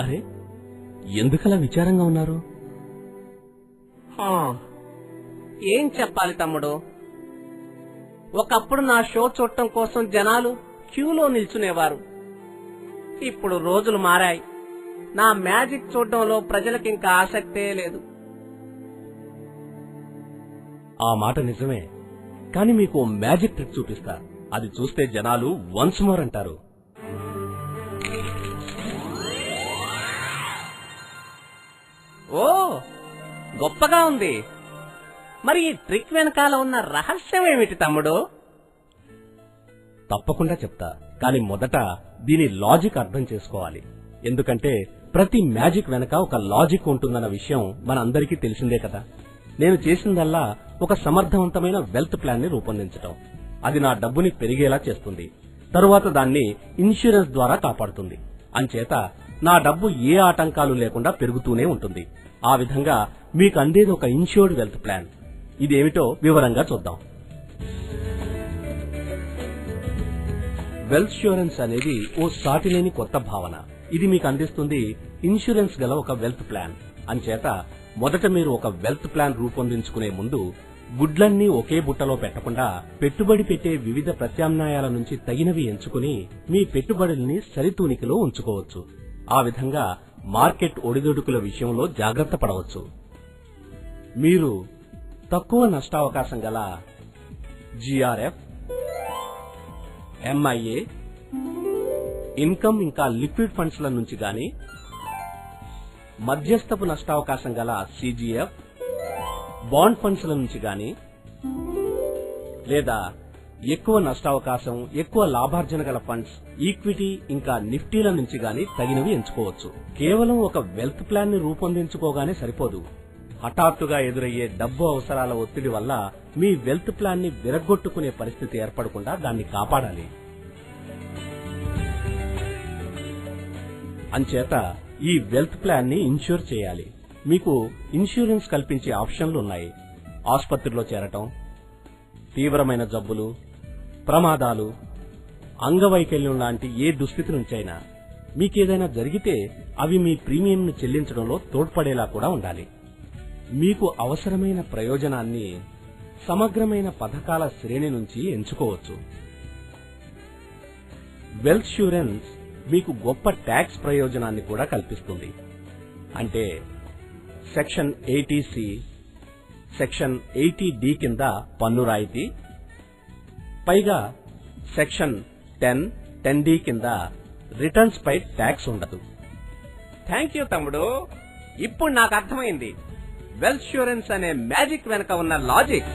అరే, ఎందుకలా విచారంగా ఉన్నారు? ఏం చెప్పాలి తమ్ముడు, ఒకప్పుడు నా షో చూడటం కోసం జనాలు క్యూలో నిల్చునేవారు. ఇప్పుడు రోజులు మారాయి. నా మ్యాజిక్ చూడటంలో ప్రజలకింకా ఆసక్తే లేదు. ఆ మాట నిజమే, కానీ మీకు మ్యాజిక్ ట్రిక్ చూపిస్తా. అది చూస్తే జనాలు వన్స్ మోర్ అంటారు. ఓ, గొప్పగా ఉంది. మరి ఈ ట్రిక్ వెనకాల ఉన్న రహస్యం ఏమిటి తమ్ముడు? తప్పకుండా చెప్తా, కానీ మొదట దీని లాజిక్ అర్థం చేసుకోవాలి. ఎందుకంటే ప్రతి మ్యాజిక్ వెనక ఒక లాజిక్ ఉంటుందన్న విషయం మనందరికీ తెలిసిందే కదా. నేను చేసిందల్లా ఒక సమర్థవంతమైన వెల్త్ ప్లాన్ ని రూపొందించటం. అది నా డబ్బుని పెరిగేలా చేస్తుంది, తరువాత దాన్ని ఇన్సూరెన్స్ ద్వారా కాపాడుతుంది. అంచేత నా డబ్బు ఏ ఆటంకాలు లేకుండా పెరుగుతూనే ఉంటుంది. ఆ విధంగా మీకు అందేది ఒక ఇన్ష్యూర్డ్ వెల్త్ ప్లాన్. ఇదేమిటో వివరంగా చూద్దాం. వెల్త్ ఇన్సూరెన్స్ అనేది ఓ సాటిలేని కొత్త భావన. ఇది మీకు అందిస్తుంది ఇన్సూరెన్స్ గల ఒక వెల్త్ ప్లాన్. అంచేత మొదట మీరు ఒక వెల్త్ ప్లాన్ రూపొందించుకునే ముందు గుడ్లన్నీ ఒకే బుట్టలో పెట్టకుండా పెట్టుబడి పెట్టే వివిధ ప్రత్యామ్నాయాల నుంచి తగినవి ఎంచుకుని మీ పెట్టుబడుల్ని సరితూనికలో ఉంచుకోవచ్చు. ఆ విధంగా మార్కెట్ ఒడిదుడుకుల విషయంలో జాగ్రత్త పడవచ్చు. మీరు తక్కువ నష్టావకాశం గల జిఆర్ఎఫ్, ఎంఐఏ, ఇన్కమ్ ఇంకా లిక్విడ్ ఫండ్స్ ల నుంచి గాని, మధ్యస్థపు నష్టావకాశం గల సిజిఎఫ్, బాండ్ ఫండ్స్ ల నుంచి గాని, లేదా ఎక్కువ నష్టావకాశం ఎక్కువ లాభార్జన గల ఫండ్స్, ఈక్విటీ ఇంకా నిఫ్టీల నుంచి గాని తగినవి ఎంచుకోవచ్చు. కేవలం ఒక వెల్త్ ప్లాన్ ని రూపొందించుకోగానే సరిపోదు. హఠాత్తుగా ఎదురయ్యే డబ్బు అవసరాల ఒత్తిడి వల్ల మీ వెల్త్ ప్లాన్ ని విరగ్గొట్టుకునే పరిస్థితి ఏర్పడకుండా దాన్ని కాపాడాలి. అంచేత ఈ వెల్త్ ప్లాన్ ని ఇన్ష్యూర్ చేయాలి. మీకు ఇన్సూరెన్స్ కల్పించే ఆప్షన్లు ఉన్నాయి. ఆసుపత్రిలో చేరటం, తీవ్రమైన జబ్బులు, ప్రమాదాలు, అంగవైకల్యం లాంటి ఏ దుస్థితి నుంచైనా మీకేదైనా జరిగితే అవి మీ ప్రీమియంను చెల్లించడంలో తోడ్పడేలా కూడా ఉండాలి. మీకు అవసరమైన ప్రయోజనాన్ని సమగ్రమైన పథకాల శ్రేణి నుంచి ఎంచుకోవచ్చు. వెల్త్ ఇన్సూరెన్స్ మీకు గొప్ప ట్యాక్స్ ప్రయోజనాన్ని కూడా కల్పిస్తుంది. అంటే సెక్షన్ 80C, సెక్షన్ 80D కింద పన్ను రాయితీ, పైగా సెక్షన్ 10, 10D కింద రిటర్న్స్ పై ట్యాక్స్ ఉండదు. థ్యాంక్ యూ తమ్ముడు, ఇప్పుడు నాకు అర్థమైంది వెల్త్ ఇన్సూరెన్స్ అనే మ్యాజిక్ వెనక ఉన్న లాజిక్.